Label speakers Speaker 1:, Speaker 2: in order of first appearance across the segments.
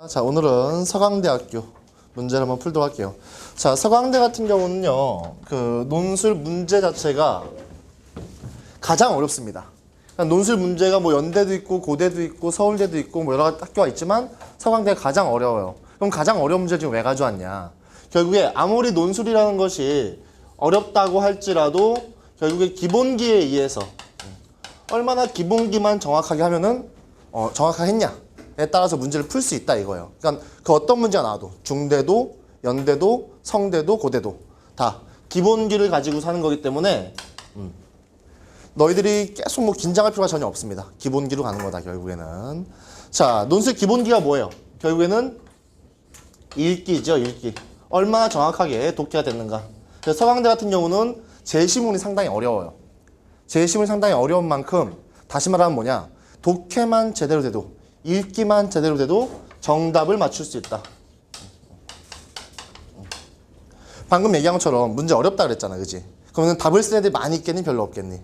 Speaker 1: 자, 오늘은 서강대학교 문제를 한번 풀도록 할게요. 자, 서강대 같은 경우는요, 그 논술 문제 자체가 가장 어렵습니다. 그러니까 논술 문제가 뭐 연대도 있고 고대도 있고 서울대도 있고 뭐 여러 가지 학교가 있지만 서강대가 가장 어려워요. 그럼 가장 어려운 문제를 지금 왜 가져왔냐? 결국에 아무리 논술이라는 것이 어렵다고 할지라도 결국에 기본기에 의해서 얼마나 기본기만 정확하게 하면은 정확하게 했냐에 따라서 문제를 풀 수 있다 이거예요. 그러니까 그 어떤 문제가 나와도 중대도, 연대도, 성대도, 고대도 다 기본기를 가지고 사는 거기 때문에 너희들이 계속 뭐 긴장할 필요가 전혀 없습니다. 기본기로 가는 거다 결국에는. 자, 논술 기본기가 뭐예요? 결국에는 읽기죠, 읽기. 얼마나 정확하게 독해가 됐는가. 그래서 서강대 같은 경우는 제시문이 상당히 어려워요. 제시문이 상당히 어려운 만큼 다시 말하면 뭐냐? 독해만 제대로 돼도 읽기만 제대로 돼도 정답을 맞출 수 있다. 방금 얘기한 것처럼 문제 어렵다 그랬잖아, 그지? 그러면 답을 쓴 애들이 많이 있겠니? 별로 없겠니?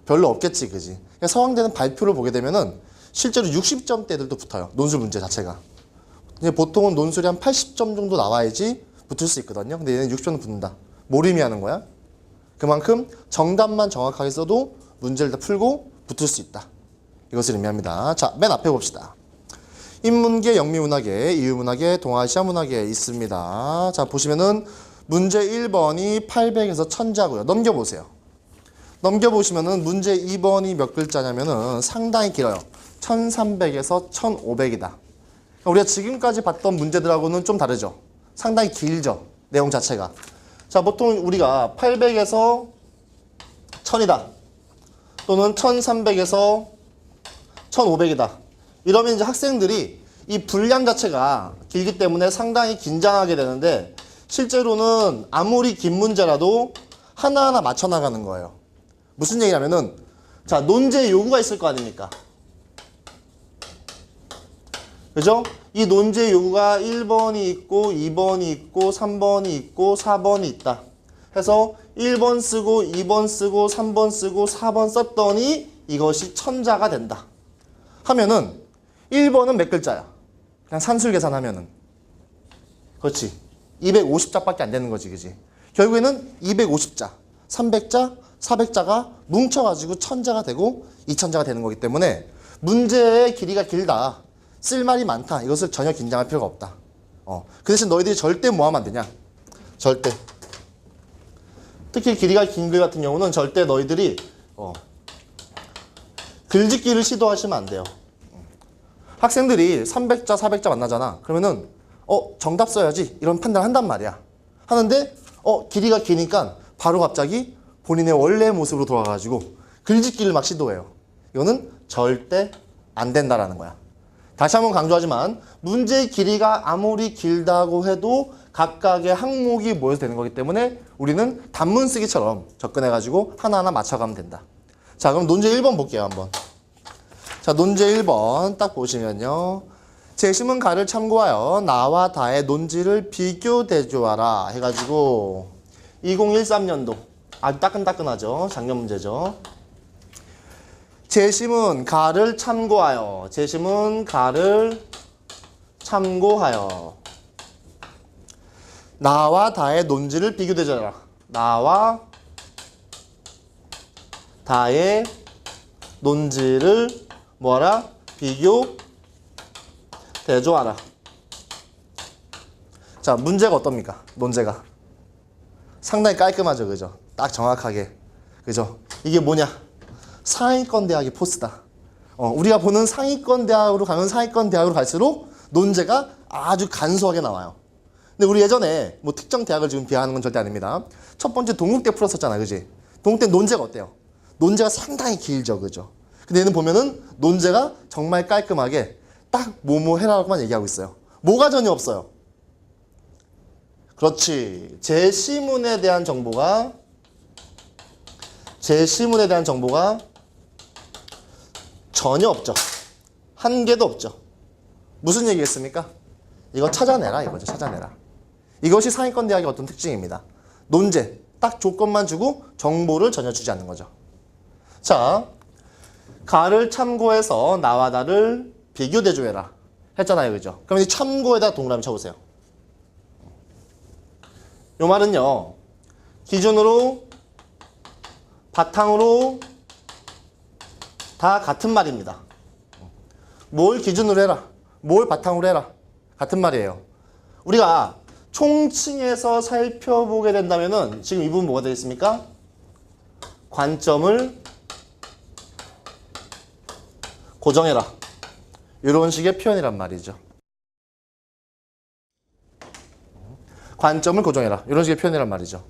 Speaker 1: 별로 없겠지, 그지? 그러니까 서강대는 발표를 보게 되면은 실제로 60점대들도 붙어요. 논술 문제 자체가. 근데 보통은 논술이 한 80점 정도 나와야지 붙을 수 있거든요. 근데 얘는 60점도 붙는다. 뭘 의미하는 거야? 그만큼 정답만 정확하게 써도 문제를 다 풀고 붙을 수 있다. 이것을 의미합니다. 자, 맨 앞에 봅시다. 인문계, 영미문학계, 이유문학계, 동아시아 문학계 있습니다. 자, 보시면은 문제 1번이 800에서 1000자고요. 넘겨보세요. 넘겨보시면은 문제 2번이 몇 글자냐면은 상당히 길어요. 1300에서 1500이다. 우리가 지금까지 봤던 문제들하고는 좀 다르죠. 상당히 길죠. 내용 자체가. 자, 보통 우리가 800에서 1000이다. 또는 1300에서 1500이다. 이러면 이제 학생들이 이 분량 자체가 길기 때문에 상당히 긴장하게 되는데 실제로는 아무리 긴 문제라도 하나하나 맞춰 나가는 거예요. 무슨 얘기냐면은 자, 논제 요구가 있을 거 아닙니까? 그죠? 이 논제 요구가 1번이 있고 2번이 있고 3번이 있고 4번이 있다. 해서 1번 쓰고 2번 쓰고 3번 쓰고 4번 썼더니 이것이 1000자가 된다. 하면은 1번은 몇 글자야? 그냥 산술 계산하면은. 그렇지. 250자밖에 안 되는 거지, 그지? 결국에는 250자, 300자, 400자가 뭉쳐가지고 1000자가 되고 2000자가 되는 거기 때문에 문제의 길이가 길다. 쓸 말이 많다. 이것을 전혀 긴장할 필요가 없다. 그 대신 너희들이 절대 뭐 하면 안 되냐? 절대. 특히 길이가 긴 글 같은 경우는 절대 너희들이 글짓기를 시도하시면 안 돼요. 학생들이 300자, 400자 만나잖아. 그러면은 정답 써야지. 이런 판단을 한단 말이야. 하는데 길이가 기니까 바로 갑자기 본인의 원래 모습으로 돌아가가지고 글짓기를 막 시도해요. 이거는 절대 안 된다라는 거야. 다시 한번 강조하지만 문제의 길이가 아무리 길다고 해도 각각의 항목이 모여서 되는 거기 때문에 우리는 단문 쓰기처럼 접근해가지고 하나하나 맞춰가면 된다. 자, 그럼 논제 1번 볼게요, 한번. 자, 논제 1번 딱 보시면요. 제시문 가를 참고하여 나와 다의 논지를 비교 대조하라 해가지고 2013년도 아주 따끈따끈하죠. 작년 문제죠. 제시문 가를 참고하여 제시문 가를 참고하여 나와 다의 논지를 비교 대조하라. 나와 다의 논지를 뭐하라? 비교 대조하라. 자, 문제가 어떻습니까? 논제가 상당히 깔끔하죠, 그죠? 딱 정확하게, 그죠? 이게 뭐냐? 상위권 대학의 포스다. 우리가 보는 상위권 대학으로 가면 상위권 대학으로 갈수록 논제가 아주 간소하게 나와요. 근데 우리 예전에 뭐 특정 대학을 지금 비하하는 건 절대 아닙니다. 첫 번째 동국대 풀었었잖아, 그지? 동국대 논제가 어때요? 논제가 상당히 길죠, 그죠? 근데 얘는 보면은 논제가 정말 깔끔하게 딱 뭐뭐 해라고만 얘기하고 있어요. 뭐가 전혀 없어요. 그렇지. 제시문에 대한 정보가 전혀 없죠. 한 개도 없죠. 무슨 얘기겠습니까? 이거 찾아내라 이거죠. 찾아내라. 이것이 상위권 대학의 어떤 특징입니다. 논제, 딱 조건만 주고 정보를 전혀 주지 않는 거죠. 자, 가를 참고해서 나와 다를 비교 대조해라. 했잖아요. 그죠? 그럼 이 참고에다 동그라미 쳐보세요. 요 말은요. 기준으로 바탕으로 다 같은 말입니다. 뭘 기준으로 해라. 뭘 바탕으로 해라. 같은 말이에요. 우리가 총칭해서 살펴보게 된다면은 지금 이 부분 뭐가 되겠습니까? 관점을 고정해라. 이런 식의 표현이란 말이죠. 관점을 고정해라. 이런 식의 표현이란 말이죠.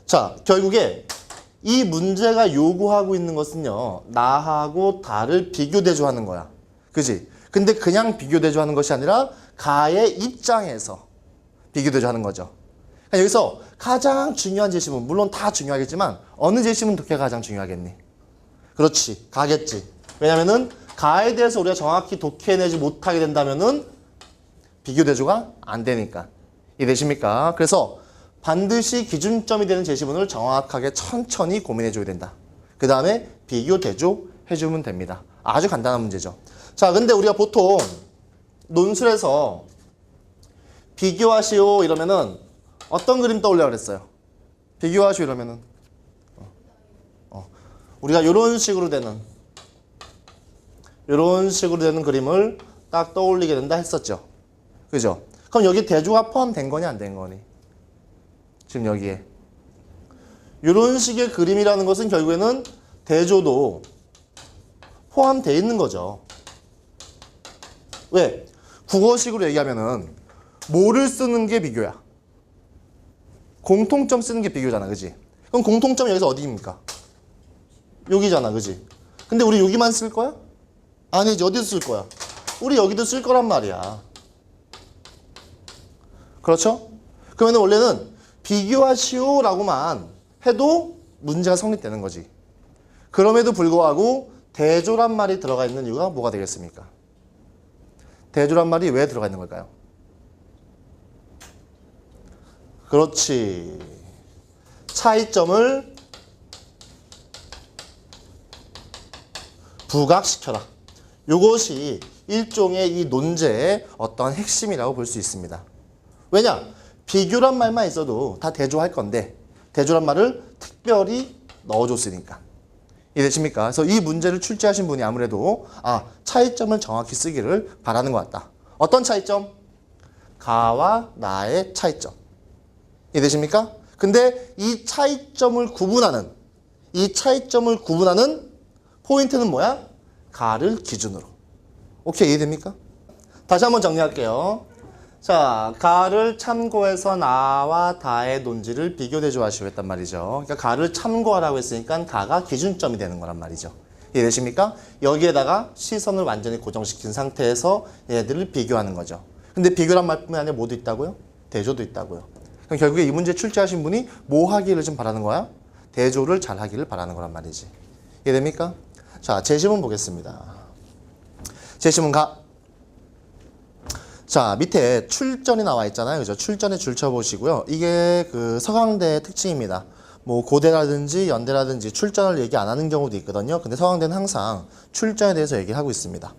Speaker 1: 자, 결국에 이 문제가 요구하고 있는 것은요. 나하고 다를 비교대조하는 거야. 그지? 근데 그냥 비교대조하는 것이 아니라 가의 입장에서 비교대조하는 거죠. 그러니까 여기서 가장 중요한 제시문, 물론 다 중요하겠지만 어느 제시문 독해가 가장 중요하겠니? 그렇지, 가겠지. 왜냐면은 가에 대해서 우리가 정확히 독해내지 못하게 된다면은 비교대조가 안 되니까. 이해되십니까? 그래서 반드시 기준점이 되는 제시문을 정확하게 천천히 고민해줘야 된다. 그 다음에 비교대조 해주면 됩니다. 아주 간단한 문제죠. 자, 근데 우리가 보통 논술에서 비교하시오 이러면은 어떤 그림 떠올려야 그랬어요? 비교하시오 이러면은 우리가 이런 식으로 되는 그림을 딱 떠올리게 된다 했었죠. 그죠? 그럼 여기 대조가 포함된 거니 안 된 거니? 지금 여기에 이런 식의 그림이라는 것은 결국에는 대조도 포함되어 있는 거죠. 왜? 국어식으로 얘기하면은 뭐를 쓰는 게 비교야? 공통점 쓰는 게 비교잖아. 그지? 그럼 공통점 여기서 어디입니까? 여기잖아. 그지? 근데 우리 여기만 쓸 거야? 아니지. 어디서 쓸 거야? 우리 여기도 쓸 거란 말이야. 그렇죠? 그러면 원래는 비교하시오 라고만 해도 문제가 성립되는 거지. 그럼에도 불구하고 대조란 말이 들어가 있는 이유가 뭐가 되겠습니까? 대조란 말이 왜 들어가 있는 걸까요? 그렇지. 차이점을 부각시켜라. 이것이 일종의 이 논제의 어떤 핵심이라고 볼 수 있습니다. 왜냐? 비교란 말만 있어도 다 대조할 건데 대조란 말을 특별히 넣어줬으니까. 이해되십니까? 그래서 이 문제를 출제하신 분이 아무래도 차이점을 정확히 쓰기를 바라는 것 같다. 어떤 차이점? 가와 나의 차이점. 이해되십니까? 근데 이 차이점을 구분하는 포인트는 뭐야? 가를 기준으로. 오케이, 이해됩니까? 다시 한번 정리할게요. 자, 가를 참고해서 나와 다의 논지를 비교대조하시오 했단 말이죠. 그러니까 가를 참고하라고 했으니까 가가 기준점이 되는 거란 말이죠. 이해되십니까? 여기에다가 시선을 완전히 고정시킨 상태에서 얘들을 비교하는 거죠. 근데 비교란 말뿐만 아니라 뭐도 있다고요? 대조도 있다고요. 그럼 결국에 이 문제 출제하신 분이 뭐 하기를 좀 바라는 거야? 대조를 잘 하기를 바라는 거란 말이지. 이해됩니까? 자, 제시문 보겠습니다. 제시문 가. 자, 밑에 출전이 나와 있잖아요. 그죠? 출전에 줄 쳐보시고요. 이게 그 서강대의 특징입니다. 뭐 고대라든지 연대라든지 출전을 얘기 안 하는 경우도 있거든요. 근데 서강대는 항상 출전에 대해서 얘기를 하고 있습니다.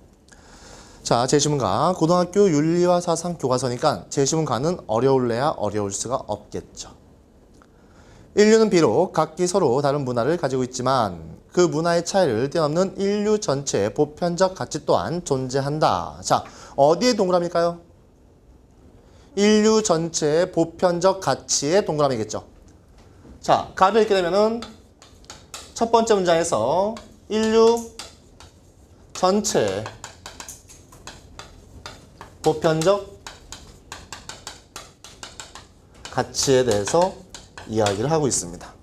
Speaker 1: 자, 제시문가. 고등학교 윤리와 사상 교과서니까 제시문가는 어려울래야 어려울 수가 없겠죠. 인류는 비록 각기 서로 다른 문화를 가지고 있지만 그 문화의 차이를 뛰어넘는 인류 전체의 보편적 가치 또한 존재한다. 자, 어디에 동그라미일까요? 인류 전체의 보편적 가치의 동그라미겠죠. 자, 가를 읽게 되면은 첫 번째 문장에서 인류 전체의 보편적 가치에 대해서 이야기를 하고 있습니다.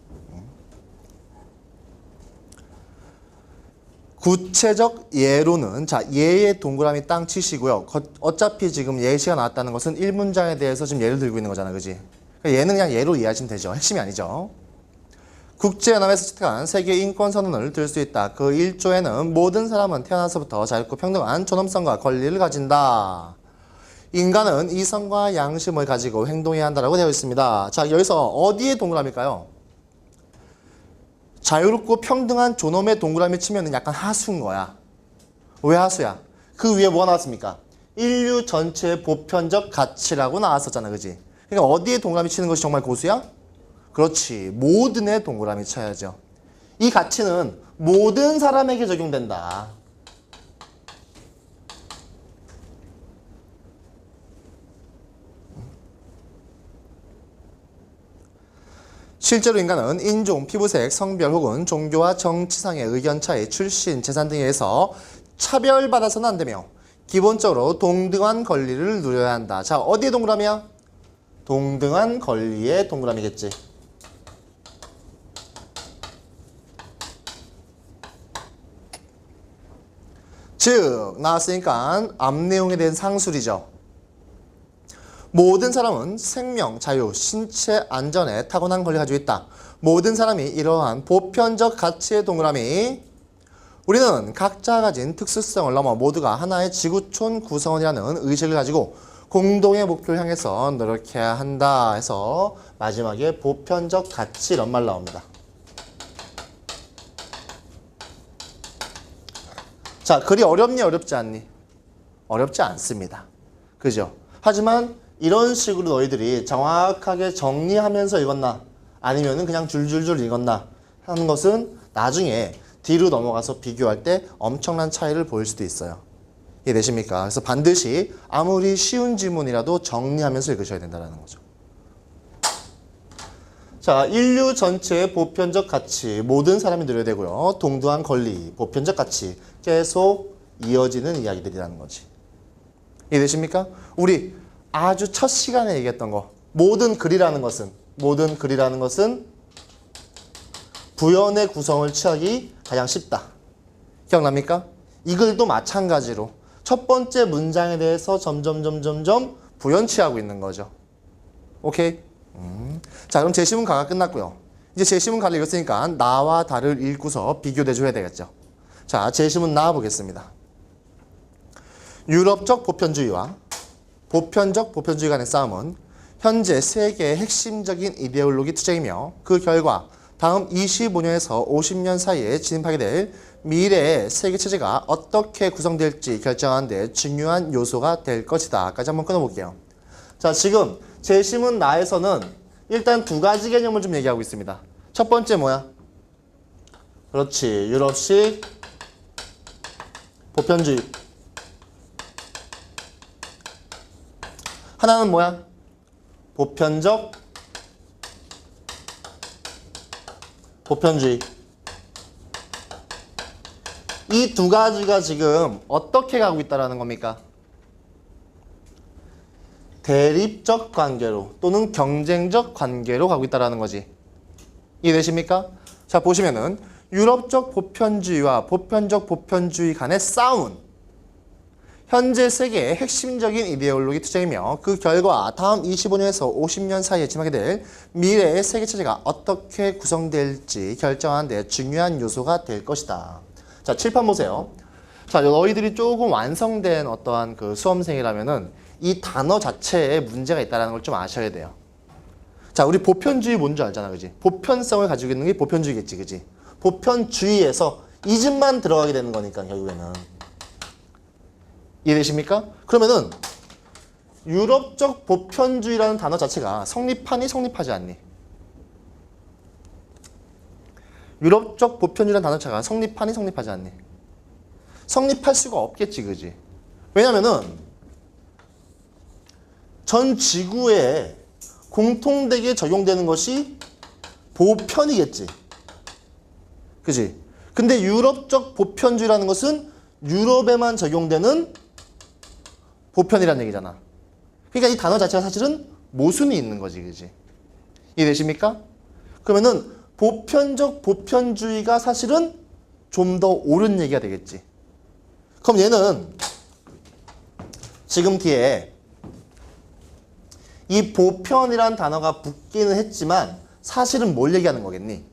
Speaker 1: 구체적 예로는, 자, 예의 동그라미 땅 치시고요. 어차피 지금 예시가 나왔다는 것은 1문장에 대해서 지금 예를 들고 있는 거잖아. 그지? 그러니까 얘는 그냥 예로 이해하시면 되죠. 핵심이 아니죠. 국제연합에서 채택한 세계 인권선언을 들 수 있다. 그 1조에는 모든 사람은 태어나서부터 자유롭고 평등한 존엄성과 권리를 가진다. 인간은 이성과 양심을 가지고 행동해야 한다라고 되어 있습니다. 자, 여기서 어디에 동그라미일까요? 자유롭고 평등한 존엄의 동그라미 치면은 약간 하수인 거야. 왜 하수야? 그 위에 뭐가 나왔습니까? 인류 전체의 보편적 가치라고 나왔었잖아, 그지? 그러니까 어디에 동그라미 치는 것이 정말 고수야? 그렇지, 모든에 동그라미 쳐야죠. 이 가치는 모든 사람에게 적용된다. 실제로 인간은 인종, 피부색, 성별 혹은 종교와 정치상의 의견 차이, 출신, 재산 등에 의해서 차별받아서는 안 되며 기본적으로 동등한 권리를 누려야 한다. 자, 어디에 동그라미야? 동등한 권리의 동그라미겠지. 즉, 나왔으니까 앞 내용에 대한 상술이죠. 모든 사람은 생명, 자유, 신체 안전에 타고난 권리를 가지고 있다. 모든 사람이 이러한 보편적 가치의 동그라미. 우리는 각자 가진 특수성을 넘어 모두가 하나의 지구촌 구성원이라는 의식을 가지고 공동의 목표를 향해서 노력해야 한다 해서 마지막에 보편적 가치 이런 말 나옵니다. 자, 글이 어렵니 어렵지 않니? 어렵지 않습니다. 그죠? 하지만 이런 식으로 너희들이 정확하게 정리하면서 읽었나 아니면은 그냥 줄줄줄 읽었나 하는 것은 나중에 뒤로 넘어가서 비교할 때 엄청난 차이를 보일 수도 있어요. 이해되십니까? 그래서 반드시 아무리 쉬운 지문이라도 정리하면서 읽으셔야 된다는 거죠. 자, 인류 전체의 보편적 가치, 모든 사람이 누려야 되고요. 동등한 권리, 보편적 가치 계속 이어지는 이야기들이라는 거지. 이해되십니까? 우리 아주 첫 시간에 얘기했던 거, 모든 글이라는 것은 부연의 구성을 취하기 가장 쉽다. 기억납니까? 이 글도 마찬가지로 첫 번째 문장에 대해서 점점 부연 취하고 있는 거죠. 오케이? 자, 그럼 제시문 가가 끝났고요. 이제 제시문 가를 읽었으니까 나와 다를 읽고서 비교대조해야 되겠죠. 자, 제시문 나와 보겠습니다. 유럽적 보편주의와 보편적 보편주의 간의 싸움은 현재 세계의 핵심적인 이데올로기 투쟁이며 그 결과 다음 25년에서 50년 사이에 진입하게 될 미래의 세계 체제가 어떻게 구성될지 결정하는 데 중요한 요소가 될 것이다. 까지 한번 끊어볼게요. 자, 지금 제시문 나에서는 일단 두 가지 개념을 좀 얘기하고 있습니다. 첫 번째 뭐야? 그렇지, 유럽식 보편주의. 하나는 뭐야? 보편적 보편주의. 이 두 가지가 지금 어떻게 가고 있다는 겁니까? 대립적 관계로 또는 경쟁적 관계로 가고 있다는 거지. 이해되십니까? 자, 보시면은 유럽적 보편주의와 보편적 보편주의 간의 싸움은 현재 세계의 핵심적인 이데올로기 투쟁이며 그 결과 다음 25년에서 50년 사이에 진행하게 될 미래의 세계 체제가 어떻게 구성될지 결정하는 데 중요한 요소가 될 것이다. 자, 칠판 보세요. 자, 너희들이 조금 완성된 어떠한 그 수험생이라면은 이 단어 자체에 문제가 있다는 걸 좀 아셔야 돼요. 자, 우리 보편주의 뭔지 알잖아, 그지? 보편성을 가지고 있는 게 보편주의겠지, 그지? 보편주의에서 이 집만 들어가게 되는 거니까 결국에는. 이해되십니까? 그러면은 유럽적 보편주의라는 단어 자체가 성립하니 성립하지 않니? 유럽적 보편주의라는 단어 자체가 성립하니 성립하지 않니? 성립할 수가 없겠지, 그지? 왜냐면은 전 지구에 공통되게 적용되는 것이 보편이겠지. 그지? 근데 유럽적 보편주의라는 것은 유럽에만 적용되는 보편이라는 얘기잖아. 그러니까 이 단어 자체가 사실은 모순이 있는 거지, 그지? 이해되십니까? 그러면은 보편적 보편주의가 사실은 좀 더 옳은 얘기가 되겠지. 그럼 얘는 지금 뒤에 이 보편이란 단어가 붙기는 했지만 사실은 뭘 얘기하는 거겠니?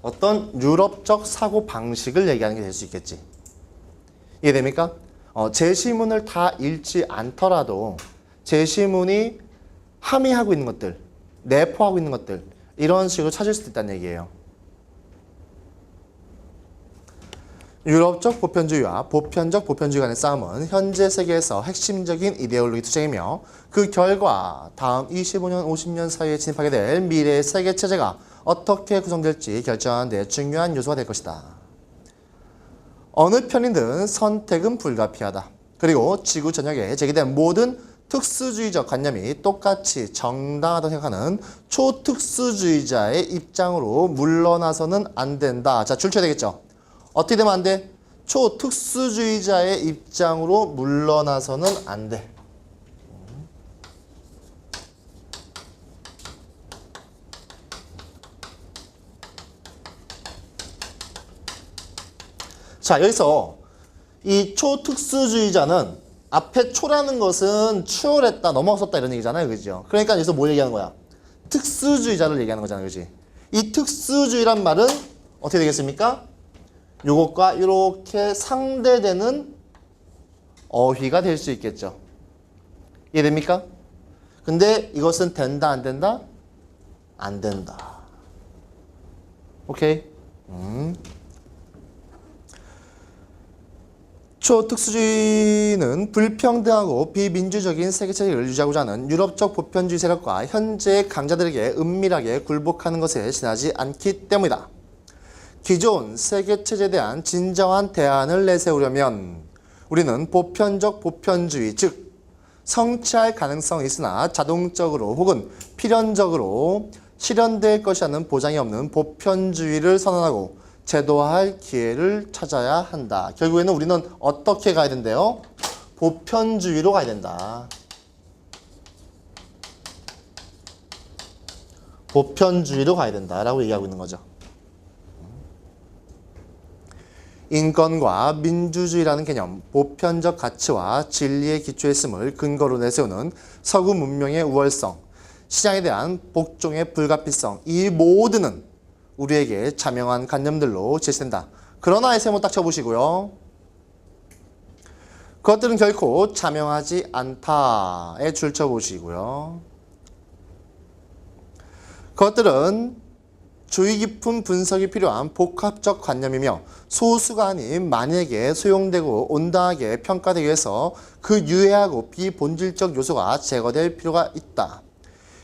Speaker 1: 어떤 유럽적 사고 방식을 얘기하는 게 될 수 있겠지. 이해됩니까? 제시문을 다 읽지 않더라도 제시문이 함의하고 있는 것들, 내포하고 있는 것들 이런 식으로 찾을 수 있다는 얘기예요. 유럽적 보편주의와 보편적 보편주의 간의 싸움은 현재 세계에서 핵심적인 이데올로기 투쟁이며 그 결과 다음 25년, 50년 사이에 진입하게 될 미래의 세계체제가 어떻게 구성될지 결정하는 데 중요한 요소가 될 것이다. 어느 편이든 선택은 불가피하다. 그리고 지구 전역에 제기된 모든 특수주의적 관념이 똑같이 정당하다고 생각하는 초특수주의자의 입장으로 물러나서는 안 된다. 자, 줄쳐야 되겠죠? 어떻게 되면 안 돼? 초특수주의자의 입장으로 물러나서는 안 돼. 자, 여기서 이 초특수주의자는 앞에 초라는 것은 추월했다, 넘어섰다 이런 얘기잖아요. 그죠? 그러니까 여기서 뭐 얘기하는 거야? 특수주의자를 얘기하는 거잖아요. 그지? 이 특수주의란 말은 어떻게 되겠습니까? 요것과 이렇게 상대되는 어휘가 될 수 있겠죠. 이해됩니까? 근데 이것은 된다, 안 된다? 안 된다. 오케이? 초특수주의는 불평등하고 비민주적인 세계체제를 유지하고자 하는 유럽적 보편주의 세력과 현재의 강자들에게 은밀하게 굴복하는 것에 지나지 않기 때문이다. 기존 세계체제에 대한 진정한 대안을 내세우려면 우리는 보편적 보편주의, 즉 성취할 가능성이 있으나 자동적으로 혹은 필연적으로 실현될 것이라는 보장이 없는 보편주의를 선언하고 제도화할 기회를 찾아야 한다. 결국에는 우리는 어떻게 가야 된대요? 보편주의로 가야 된다. 보편주의로 가야 된다라고 얘기하고 있는 거죠. 인권과 민주주의라는 개념, 보편적 가치와 진리의 기초에 있음을 근거로 내세우는 서구 문명의 우월성, 시장에 대한 복종의 불가피성, 이 모두는 우리에게 자명한 관념들로 제시된다. 그러나 이 세모 딱 쳐보시고요. 그것들은 결코 자명하지 않다에 줄 쳐보시고요. 그것들은 주의 깊은 분석이 필요한 복합적 관념이며 소수가 아닌 만약에 소용되고 온당하게 평가되기 위해서 그 유해하고 비본질적 요소가 제거될 필요가 있다.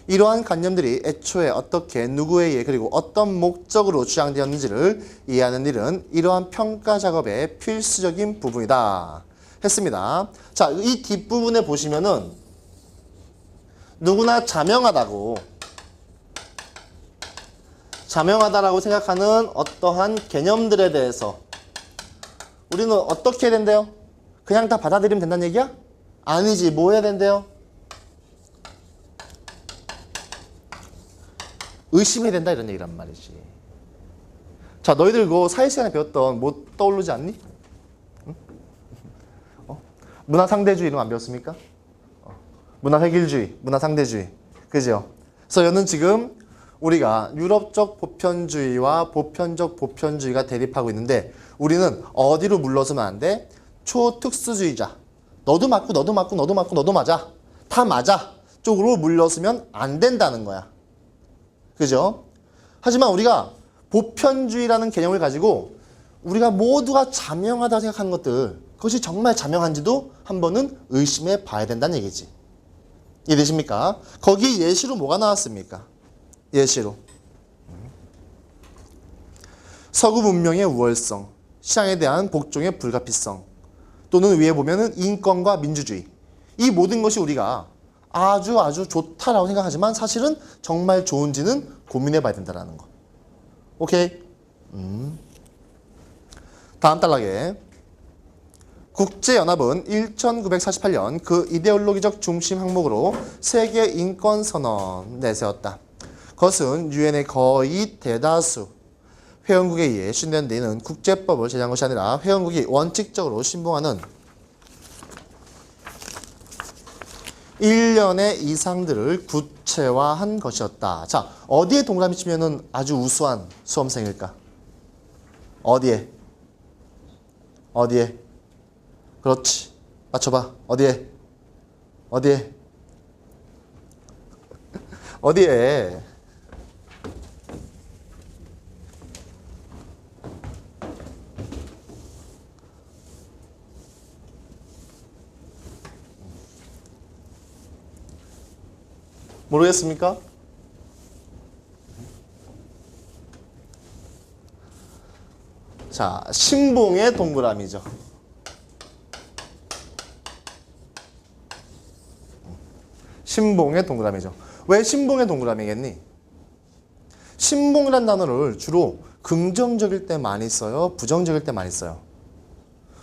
Speaker 1: 이러한 관념들이 애초에 어떻게 누구에 의해 그리고 어떤 목적으로 주장되었는지를 이해하는 일은 이러한 평가 작업의 필수적인 부분이다. 했습니다. 자, 이 뒷부분에 보시면은 누구나 자명하다라고 생각하는 어떠한 개념들에 대해서 우리는 어떻게 해야 된대요? 그냥 다 받아들이면 된다는 얘기야? 아니지. 뭐 해야 된대요? 의심해야 된다 이런 얘기란 말이지. 자, 너희들 그 사회 시간에 배웠던 뭐 떠오르지 않니? 응? 문화상대주의 이런 거 안 배웠습니까? 문화획일주의, 문화상대주의. 그죠? 그래서 여는 지금 우리가 유럽적 보편주의와 보편적 보편주의가 대립하고 있는데 우리는 어디로 물러서면 안 돼? 초특수주의자. 너도 맞고 너도 맞고 너도 맞고 너도 맞아. 다 맞아. 쪽으로 물러서면 안 된다는 거야. 그죠? 하지만 우리가 보편주의라는 개념을 가지고 우리가 모두가 자명하다고 생각하는 것들, 그것이 정말 자명한지도 한 번은 의심해 봐야 된다는 얘기지. 이해되십니까? 거기 예시로 뭐가 나왔습니까? 예시로 서구 문명의 우월성, 시장에 대한 복종의 불가피성, 또는 위에 보면은 인권과 민주주의. 이 모든 것이 우리가 아주 좋다라고 생각하지만 사실은 정말 좋은지는 고민해 봐야 된다는 거. 오케이? 다음 단락에 국제연합은 1948년 그 이데올로기적 중심 항목으로 세계 인권 선언 내세웠다. 그것은 유엔의 거의 대다수 회원국에 의해 신뢰된 데는 국제법을 제정한 것이 아니라 회원국이 원칙적으로 신봉하는 일련의 이상들을 구체화한 것이었다. 자, 어디에 동그라미 치면은 아주 우수한 수험생일까? 어디에? 어디에? 그렇지. 맞춰봐. 어디에? 어디에? 어디에 모르겠습니까? 자, 신봉의 동그라미죠. 신봉의 동그라미죠. 왜 신봉의 동그라미겠니? 신봉이란 단어를 주로 긍정적일 때 많이 써요? 부정적일 때 많이 써요?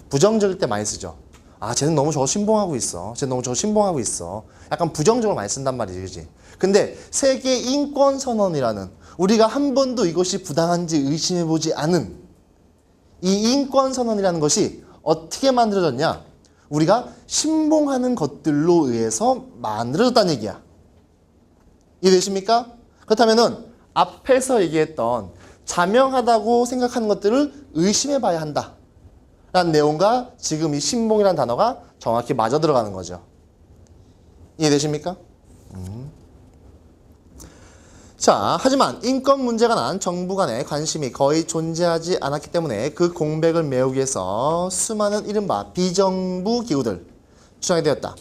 Speaker 1: 부정적일 때 많이 쓰죠. 아, 쟤는 너무 저거 신봉하고 있어. 쟤는 너무 저거 신봉하고 있어. 약간 부정적으로 많이 쓴단 말이지, 그지? 근데 세계 인권 선언이라는 우리가 한 번도 이것이 부당한지 의심해보지 않은 이 인권 선언이라는 것이 어떻게 만들어졌냐? 우리가 신봉하는 것들로 의해서 만들어졌다는 얘기야. 이해되십니까? 그렇다면은 앞에서 얘기했던 자명하다고 생각하는 것들을 의심해봐야 한다 라는 내용과 지금 이 신봉이라는 단어가 정확히 맞아 들어가는 거죠. 이해되십니까? 자, 하지만 인권 문제가 난 정부 간의 관심이 거의 존재하지 않았기 때문에 그 공백을 메우기 위해서 수많은 이른바 비정부 기구들 추정이 되었다.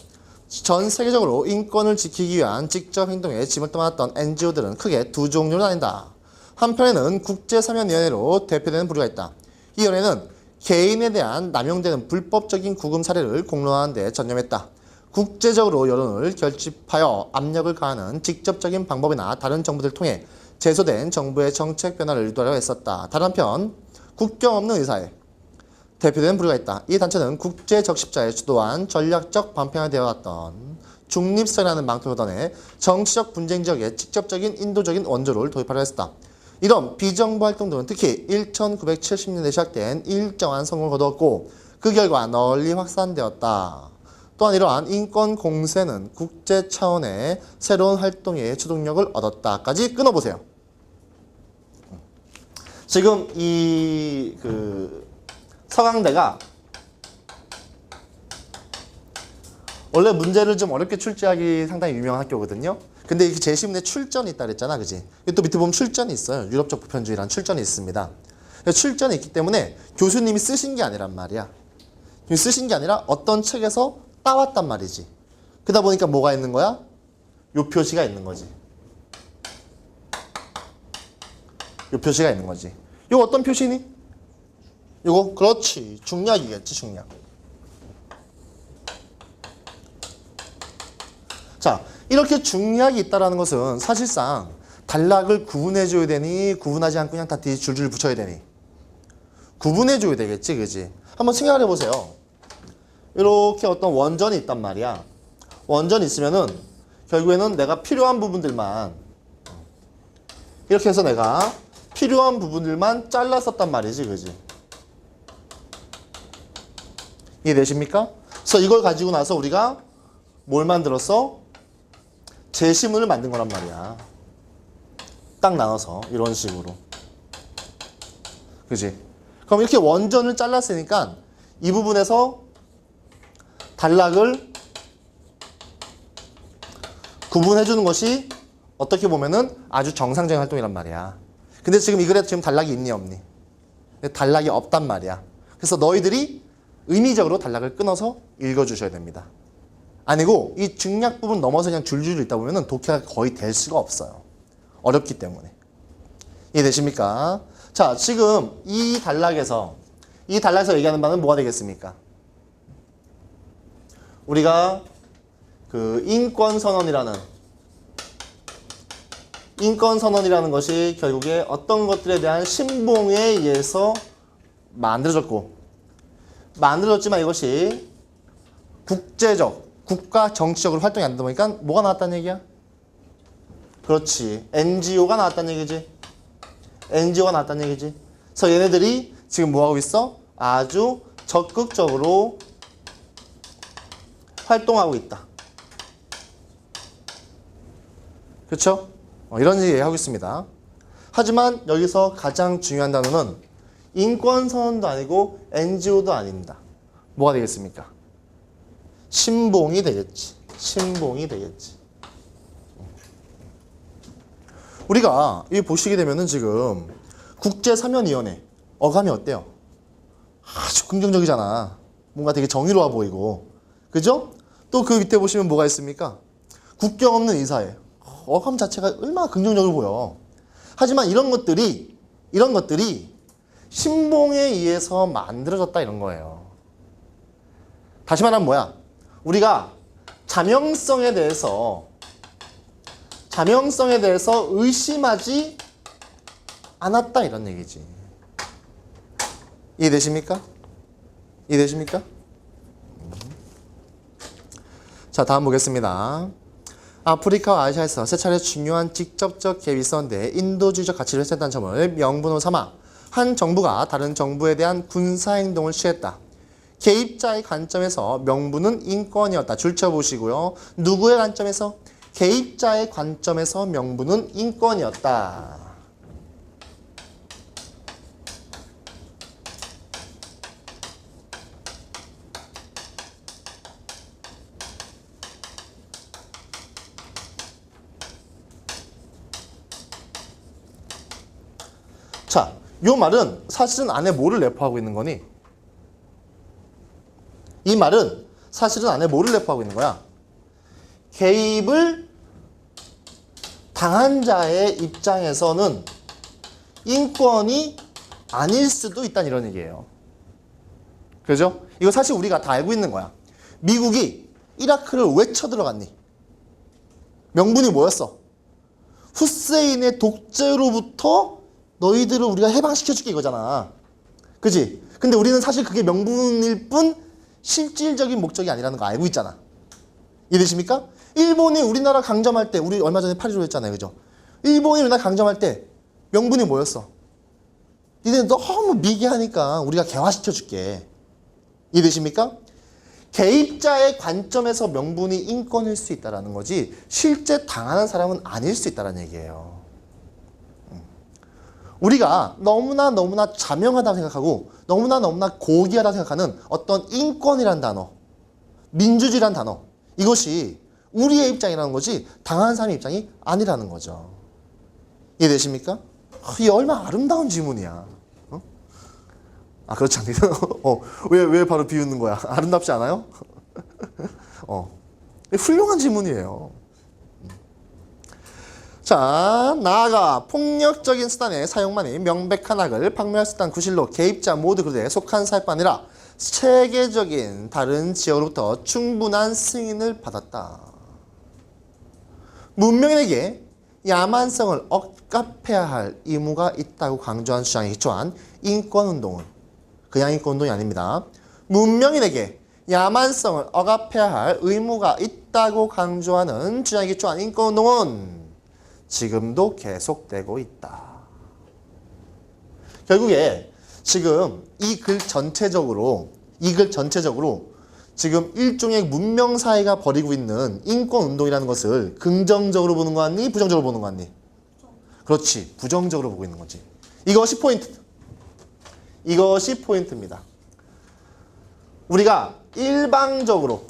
Speaker 1: 전 세계적으로 인권을 지키기 위한 직접 행동에 짐을 떠맡았던 NGO들은 크게 두 종류로 나뉜다. 한편에는 국제사면위원회로 대표되는 부류가 있다. 이 위원회는 개인에 대한 남용되는 불법적인 구금 사례를 공론화하는 데 전념했다. 국제적으로 여론을 결집하여 압력을 가하는 직접적인 방법이나 다른 정부들을 통해 제소된 정부의 정책 변화를 유도하려 했었다. 다른 한편 국경 없는 의사회 대표되는 부류가 있다. 이 단체는 국제적십자에 주도한 전략적 반평화되어 왔던 중립성이라는 망토를 걷어내 정치적 분쟁 지역에 직접적인 인도적인 원조를 도입하려 했었다. 이런 비정부 활동들은 특히 1970년대 시작된 일정한 성공을 거두었고 그 결과 널리 확산되었다. 또한 이러한 인권 공세는 국제 차원의 새로운 활동의 주동력을 얻었다까지 끊어보세요. 지금 이 서강대가 원래 문제를 좀 어렵게 출제하기 상당히 유명한 학교거든요. 근데 이게 제10문제 출전이 있다 그랬잖아, 그지? 또 밑에 보면 출전이 있어요. 유럽적 보편주의라는 출전이 있습니다. 출전이 있기 때문에 교수님이 쓰신 게 아니란 말이야. 쓰신 게 아니라 어떤 책에서 따왔단 말이지. 그러다 보니까 뭐가 있는 거야? 요 표시가 있는 거지. 요 표시가 있는 거지. 이거 어떤 표시니? 이거 그렇지. 중략이겠지, 중략. 자, 이렇게 중략이 있다는 것은 사실상 단락을 구분해줘야 되니 구분하지 않고 그냥 다 뒤에 줄줄 붙여야 되니 구분해줘야 되겠지, 그지? 한번 생각을 해보세요. 이렇게 어떤 원전이 있단 말이야. 원전이 있으면은 결국에는 내가 필요한 부분들만 이렇게 해서 내가 필요한 부분들만 잘랐었단 말이지, 그지? 이해되십니까? 그래서 이걸 가지고 나서 우리가 뭘 만들었어? 제시문을 만든 거란 말이야. 딱 나눠서 이런 식으로. 그지? 그럼 이렇게 원전을 잘랐으니까 이 부분에서 단락을 구분해 주는 것이 어떻게 보면은 아주 정상적인 활동이란 말이야. 근데 지금 이 글에 지금 단락이 있니 없니? 단락이 없단 말이야. 그래서 너희들이 의미적으로 단락을 끊어서 읽어주셔야 됩니다. 아니고 이 중략 부분 넘어서 그냥 줄줄 읽다 보면은 독해가 거의 될 수가 없어요. 어렵기 때문에. 이해되십니까? 자, 지금 이 단락에서 얘기하는 바는 뭐가 되겠습니까? 우리가 그 인권선언이라는 것이 결국에 어떤 것들에 대한 신봉에 의해서 만들어졌지만 이것이 국가 정치적으로 활동이 안 되다 보니까 뭐가 나왔다는 얘기야? 그렇지. NGO가 나왔다는 얘기지. NGO가 나왔다는 얘기지. 그래서 얘네들이 지금 뭐하고 있어? 아주 적극적으로 활동하고 있다. 그렇죠? 이런 얘기하고 있습니다. 하지만 여기서 가장 중요한 단어는 인권선언도 아니고 NGO도 아닙니다. 뭐가 되겠습니까? 신봉이 되겠지. 신봉이 되겠지. 우리가 이 보시게 되면은 지금 국제사면위원회 어감이 어때요? 아주 긍정적이잖아. 뭔가 되게 정의로워 보이고. 그죠? 또 그 밑에 보시면 뭐가 있습니까? 국경 없는 의사회. 어감 자체가 얼마나 긍정적으로 보여. 하지만 이런 것들이 신봉에 의해서 만들어졌다 이런 거예요. 다시 말하면 뭐야? 우리가 자명성에 대해서 의심하지 않았다 이런 얘기지. 이해되십니까? 이해되십니까? 자, 다음 보겠습니다. 아프리카와 아시아에서 세 차례 중요한 직접적 갭이 있었는데 인도주의적 가치를 훼손했다는 점을 명분으로 삼아 한 정부가 다른 정부에 대한 군사행동을 취했다. 개입자의 관점에서 명분은 인권이었다. 줄쳐보시고요. 누구의 관점에서? 개입자의 관점에서 명분은 인권이었다. 자, 요 말은 사실은 안에 뭐를 내포하고 있는 거니? 이 말은 사실은 안에 뭐를 내포하고 있는 거야? 개입을 당한 자의 입장에서는 인권이 아닐 수도 있다는 이런 얘기예요. 그죠? 이거 사실 우리가 다 알고 있는 거야. 미국이 이라크를 왜 쳐들어갔니? 명분이 뭐였어? 후세인의 독재로부터 너희들을 우리가 해방시켜줄게 이거잖아. 그지? 근데 우리는 사실 그게 명분일 뿐 실질적인 목적이 아니라는 거 알고 있잖아. 이해되십니까? 일본이 우리나라 강점할 때, 우리 얼마 전에 8.15 했잖아요. 그죠? 일본이 우리나라 강점할 때 명분이 뭐였어? 니네 너무 미개하니까 우리가 개화시켜줄게. 이해되십니까? 개입자의 관점에서 명분이 인권일 수 있다는 거지 실제 당하는 사람은 아닐 수 있다는 얘기예요. 우리가 너무나 자명하다고 생각하고 너무나 고귀하다고 생각하는 어떤 인권이란 단어, 민주주의란 단어, 이것이 우리의 입장이라는 거지 당하는 사람의 입장이 아니라는 거죠. 이해되십니까? 이게 얼마나 아름다운 지문이야. 어? 아, 그렇지 않나요? 왜 바로 비웃는 거야? 아름답지 않아요? 훌륭한 지문이에요. 자, 나아가 폭력적인 수단의 사용만이 명백한 악을 박멸할 수 있다는 구실로 개입자 모두 그들에 속한 사회뿐 아니라 세계적인 다른 지역으로부터 충분한 승인을 받았다. 문명인에게 야만성을 억압해야 할 의무가 있다고 강조한 주장에 기초한 인권운동은 그냥 인권운동이 아닙니다. 문명인에게 야만성을 억압해야 할 의무가 있다고 강조하는 주장에 기초한 인권운동은 지금도 계속되고 있다. 결국에 지금 이 글 전체적으로 지금 일종의 문명사회가 벌이고 있는 인권운동이라는 것을 긍정적으로 보는 거 같니? 부정적으로 보는 거 같니? 그렇지. 부정적으로 보고 있는 거지. 이것이 포인트입니다. 우리가 일반적으로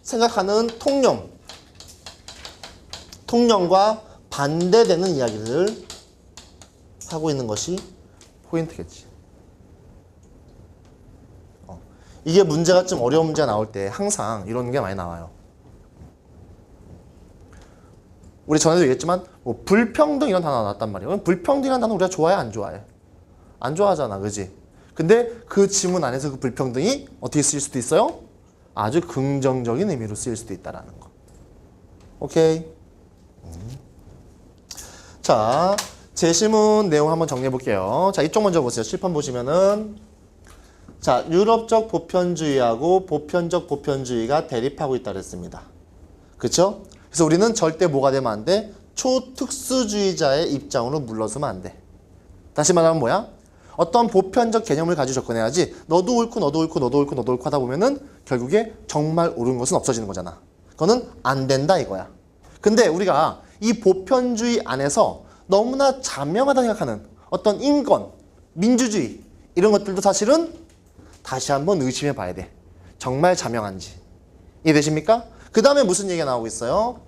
Speaker 1: 생각하는 통념과 반대되는 이야기를 하고 있는 것이 포인트겠지. 이게 문제가 좀 어려운 문제가 나올 때 항상 이런 게 많이 나와요. 우리 전에도 얘기했지만 뭐 불평등 이런 단어가 나왔단 말이에요. 불평등이라는 단어 우리가 좋아해 안 좋아해? 안 좋아하잖아. 그지? 근데 그 지문 안에서 그 불평등이 어떻게 쓰일 수도 있어요? 아주 긍정적인 의미로 쓰일 수도 있다는 거. 오케이? 자, 제시문 내용 한번 정리해 볼게요. 자, 이쪽 먼저 보세요. 칠판 보시면은 자, 유럽적 보편주의하고 보편적 보편주의가 대립하고 있다 그랬습니다. 그렇죠? 그래서 우리는 절대 뭐가 되면 안 돼? 초특수주의자의 입장으로 물러서면 안 돼. 다시 말하면 뭐야? 어떤 보편적 개념을 가지고 접근해야지 너도 옳고 너도 옳고 너도 옳고 너도 옳고 하다 보면은 결국에 정말 옳은 것은 없어지는 거잖아. 그거는 안 된다 이거야. 근데 우리가 이 보편주의 안에서 너무나 자명하다 생각하는 어떤 인권, 민주주의 이런 것들도 사실은 다시 한번 의심해 봐야 돼. 정말 자명한지. 이해되십니까? 그 다음에 무슨 얘기가 나오고 있어요?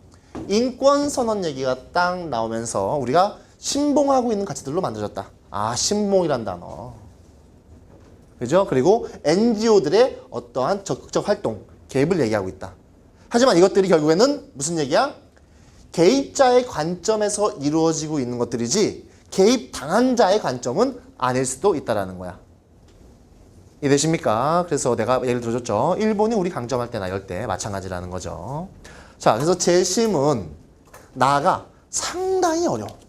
Speaker 1: 인권선언 얘기가 딱 나오면서 우리가 신봉하고 있는 가치들로 만들어졌다. 아, 신봉이란 단어. 그죠? 그리고 NGO들의 어떠한 적극적 활동, 개입을 얘기하고 있다. 하지만 이것들이 결국에는 무슨 얘기야? 개입자의 관점에서 이루어지고 있는 것들이지 개입당한 자의 관점은 아닐 수도 있다라는 거야. 이해되십니까? 그래서 내가 예를 들어줬죠. 일본이 우리 강점할 때나 이럴 때 마찬가지라는 거죠. 자, 그래서 재심은 나가 상당히 어려워.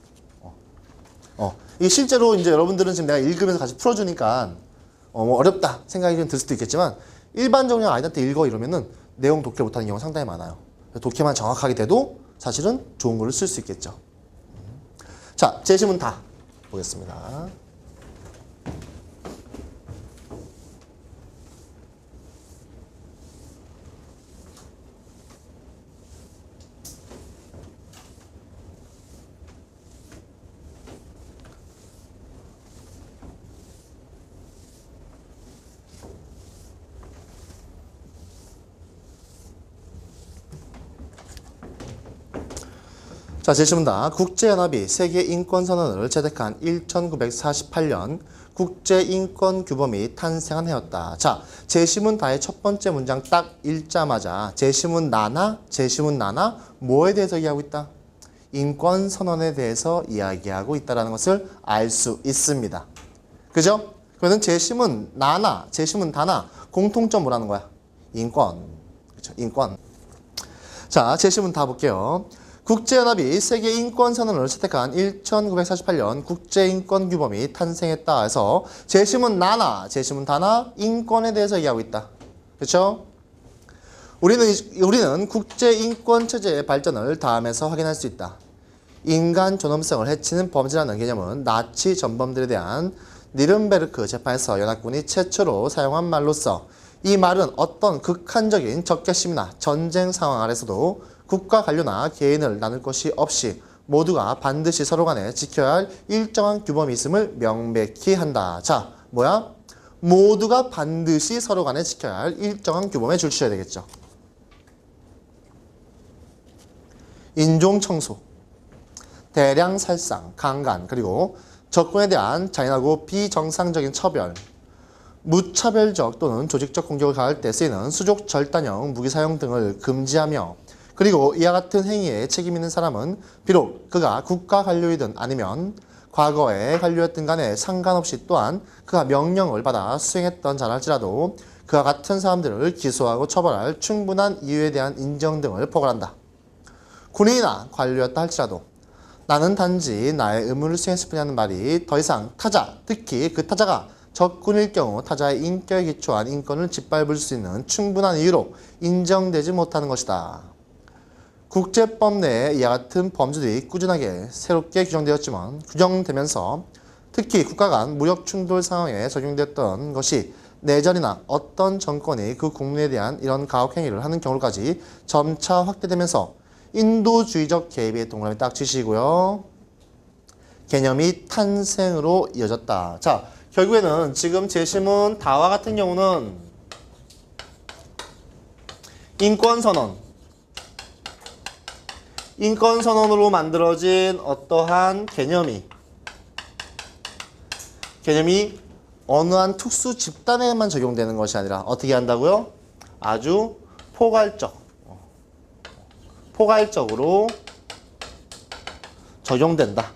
Speaker 1: 이게 실제로 이제 여러분들은 지금 내가 읽으면서 같이 풀어주니까 뭐 어렵다 생각이 좀 들 수도 있겠지만 일반적으로 아이한테 읽어 이러면은 내용 독해 못하는 경우가 상당히 많아요. 독해만 정확하게 돼도 사실은 좋은 거를 쓸 수 있겠죠. 자, 재심은 다 보겠습니다. 자, 제시문다. 국제연합이 세계인권선언을 채택한 1948년 국제인권규범이 탄생한 해였다. 자, 제시문 다의 첫 번째 문장 딱 읽자마자 제시문 나나 뭐에 대해서 이야기하고 있다? 인권선언에 대해서 이야기하고 있다는 것을 알 수 있습니다. 그죠? 그러면 제시문 나나, 제시문 다나 공통점 뭐라는 거야? 인권. 그렇죠? 인권. 자, 제시문 다 볼게요. 국제연합이 세계인권선언을 채택한 1948년 국제인권규범이 탄생했다 해서 제시문 나나, 제시문 다나 인권에 대해서 얘기하고 있다. 그렇죠? 우리는 국제인권체제의 발전을 다음에서 확인할 수 있다. 인간 존엄성을 해치는 범죄라는 개념은 나치 전범들에 대한 니른베르크 재판에서 연합군이 최초로 사용한 말로서 이 말은 어떤 극한적인 적개심이나 전쟁 상황 아래서도 국가 관료나 개인을 나눌 것이 없이 모두가 반드시 서로 간에 지켜야 할 일정한 규범이 있음을 명백히 한다. 자, 뭐야? 모두가 반드시 서로 간에 지켜야 할 일정한 규범에 줄 치셔야 되겠죠. 인종청소, 대량살상, 강간, 그리고 적군에 대한 잔인하고 비정상적인 처벌, 무차별적 또는 조직적 공격을 가할 때 쓰이는 수족 절단형 무기 사용 등을 금지하며 그리고 이와 같은 행위에 책임 있는 사람은 비록 그가 국가 관료이든 아니면 과거에 관료였든 간에 상관없이 또한 그가 명령을 받아 수행했던 자랄지라도 그와 같은 사람들을 기소하고 처벌할 충분한 이유에 대한 인정 등을 포괄한다. 군인이나 관료였다 할지라도 나는 단지 나의 의무를 수행했을 뿐이라는 말이 더 이상 타자, 특히 그 타자가 적군일 경우 타자의 인격에 기초한 인권을 짓밟을 수 있는 충분한 이유로 인정되지 못하는 것이다. 국제법 내에 이와 같은 범죄들이 꾸준하게 새롭게 규정되었지만 규정되면서 특히 국가 간 무력 충돌 상황에 적용됐던 것이 내전이나 어떤 정권이 그 국민에 대한 이런 가혹 행위를 하는 경우까지 점차 확대되면서 인도주의적 개입의 동그라미 딱 치시고요. 개념이 탄생으로 이어졌다. 자, 결국에는 지금 제시문 다와 같은 경우는 인권선언으로 만들어진 어떠한 개념이 어느 한 특수 집단에만 적용되는 것이 아니라 어떻게 한다고요? 아주 포괄적으로 적용된다.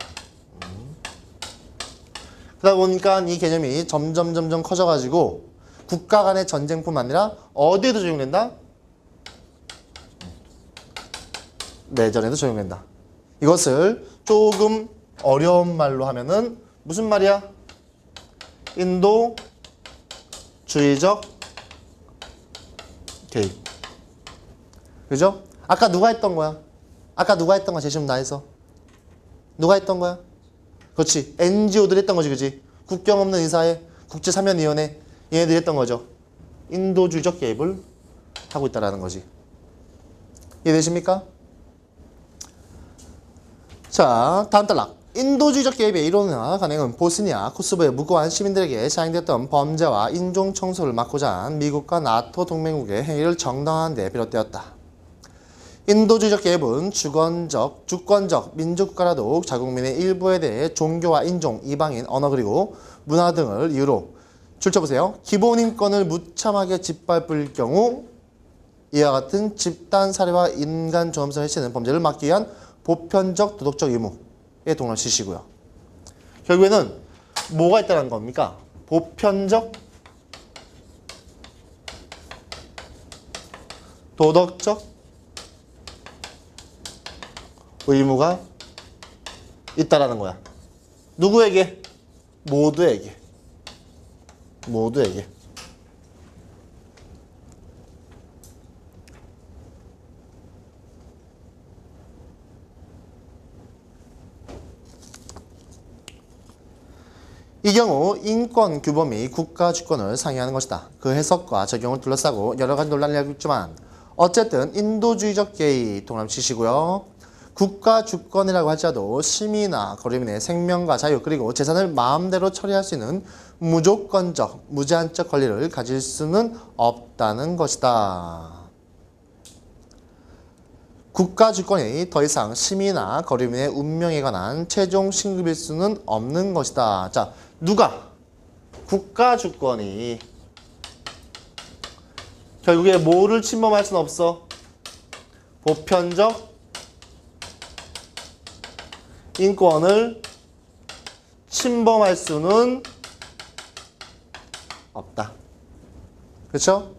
Speaker 1: 그러다 보니까 이 개념이 점점 커져가지고 국가 간의 전쟁뿐만 아니라 어디에도 적용된다? 내전에도 적용된다. 이것을 조금 어려운 말로 하면은 무슨 말이야? 인도주의적 개입. 그죠? 아까 누가 했던 거야? 제시문 나에서. 누가 했던 거야? 그렇지. NGO들이 했던 거지, 그지? 국경 없는 의사회, 국제사면위원회, 얘네들이 했던 거죠. 인도주의적 개입을 하고 있다는 거지. 이해되십니까? 자, 다음 단락. 인도주의적 개입의 이론이나 간행은 보스니아, 코소보의 무고한 시민들에게 자행됐던 범죄와 인종 청소를 막고자 한 미국과 나토 동맹국의 행위를 정당화하는 데 비롯되었다. 인도주의적 계급은 주권적 민주국가라도 자국민의 일부에 대해 종교와 인종, 이방인, 언어 그리고 문화 등을 이유로 줄쳐보세요. 기본인권을 무참하게 짓밟을 경우 이와 같은 집단 살해와 인간 존엄성을 해치는 범죄를 막기 위한 보편적 도덕적 의무에 동원을 시시고요. 결국에는 뭐가 있다는 겁니까? 보편적 도덕적 의무가 있다라는 거야. 누구에게? 모두에게. 모두에게. 이 경우 인권 규범이 국가 주권을 상회하는 것이다. 그 해석과 적용을 둘러싸고 여러 가지 논란이 일고 있지만 어쨌든 인도주의적 개의 동남치시고요. 국가 주권이라고 할지라도 시민이나 거류민의 생명과 자유 그리고 재산을 마음대로 처리할 수 있는 무조건적, 무제한적 권리를 가질 수는 없다는 것이다. 국가 주권이 더 이상 시민이나 거류민의 운명에 관한 최종 신급일 수는 없는 것이다. 자, 누가? 국가 주권이 결국에 뭐를 침범할 수는 없어? 보편적 인권을 침범할 수는 없다. 그렇죠?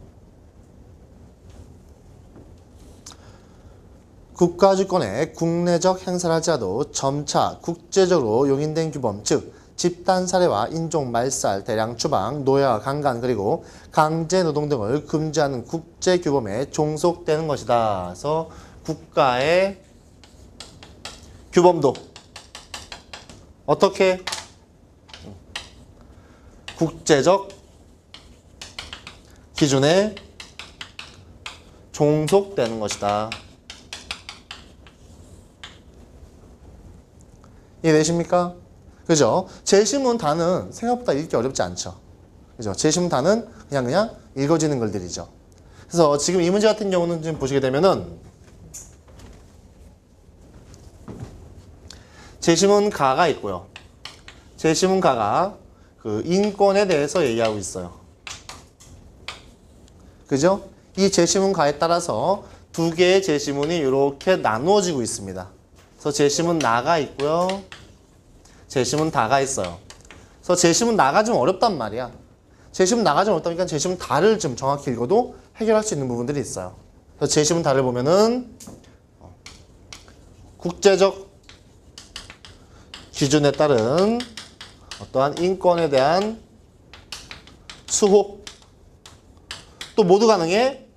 Speaker 1: 국가주권의 국내적 행사를 할지라도 점차 국제적으로 용인된 규범, 즉 집단 살해와 인종 말살, 대량 추방, 노예와 강간 그리고 강제 노동 등을 금지하는 국제 규범에 종속되는 것이다. 그래서 국가의 규범도 어떻게? 국제적 기준에 종속되는 것이다. 이해되십니까? 그죠? 제시문 단은 생각보다 읽기 어렵지 않죠. 그죠? 제시문 단은 그냥 읽어지는 글들이죠. 그래서 지금 이 문제 같은 경우는 지금 보시게 되면은 제시문 가가 있고요. 제시문 가가 그 인권에 대해서 얘기하고 있어요. 그죠? 이 제시문 가에 따라서 두 개의 제시문이 이렇게 나누어지고 있습니다. 그래서 제시문 나가 있고요. 제시문 다가 있어요. 그래서 제시문 나가 좀 어렵단 말이야. 제시문 나가 좀 어렵다니까 제시문 다를 좀 정확히 읽어도 해결할 수 있는 부분들이 있어요. 그래서 제시문 다를 보면은 국제적 기준에 따른 어떠한 인권에 대한 수호 또 모두 가능해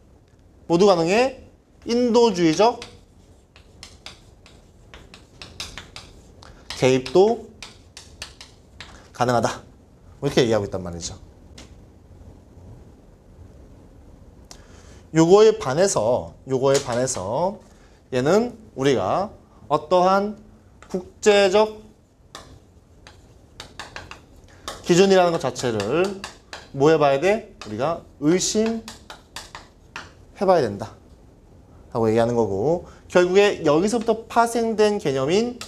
Speaker 1: 인도주의적 개입도 가능하다. 이렇게 얘기하고 있단 말이죠. 요거에 반해서 얘는 우리가 어떠한 국제적 기준이라는 것 자체를 뭐 해봐야 돼? 우리가 의심해봐야 된다. 라고 얘기하는 거고 결국에 여기서부터 파생된 개념인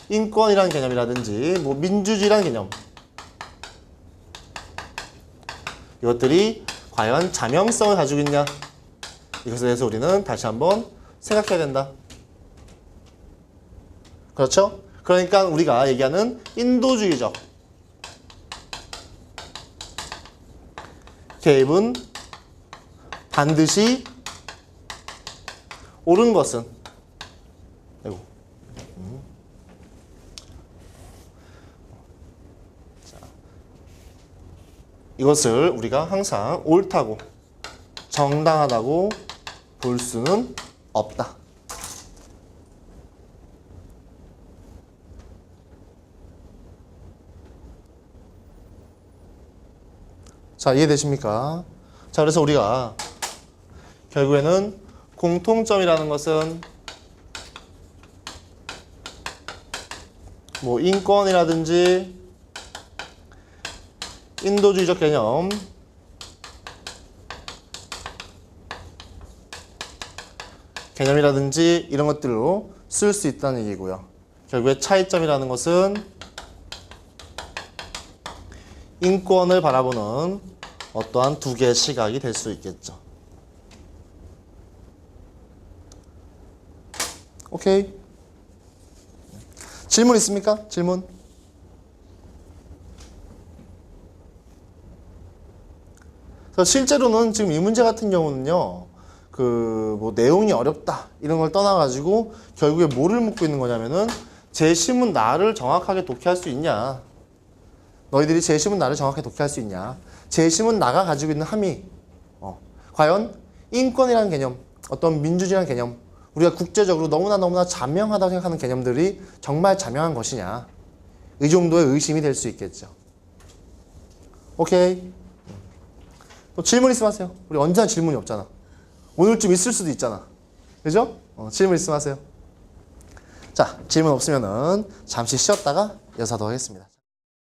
Speaker 1: 인권이라는 개념이라든지 뭐 민주주의라는 개념 이것들이 과연 자명성을 가지고 있냐 이것에 대해서 우리는 다시 한번 생각해야 된다. 그렇죠? 그러니까 우리가 얘기하는 인도주의적 개입은 반드시 옳은 것은 이것을 우리가 항상 옳다고 정당하다고 볼 수는 없다. 자, 이해되십니까? 자, 그래서 우리가 결국에는 공통점이라는 것은 뭐 인권이라든지 인도주의적 개념 개념이라든지 이런 것들로 쓸 수 있다는 얘기고요. 결국에 차이점이라는 것은 인권을 바라보는 어떠한 두 개의 시각이 될 수 있겠죠. 오케이. 질문 있습니까? 질문. 그래서 실제로는 지금 이 문제 같은 경우는요, 뭐 내용이 어렵다 이런 걸 떠나가지고 결국에 뭐를 묻고 있는 거냐면은 제시문 나를 정확하게 독해할 수 있냐? 너희들이 제시문 나를 정확하게 독해할 수 있냐? 제시문 나가 가지고 있는 함의, 과연 인권이라는 개념, 어떤 민주주의라는 개념, 우리가 국제적으로 너무나 자명하다고 생각하는 개념들이 정말 자명한 것이냐? 이 정도의 의심이 될 수 있겠죠. 오케이. 또 질문 있으면 하세요. 우리 언제나 질문이 없잖아. 오늘쯤 있을 수도 있잖아. 그죠? 질문 있으면 하세요. 자, 질문 없으면은 잠시 쉬었다가 여사도 하겠습니다.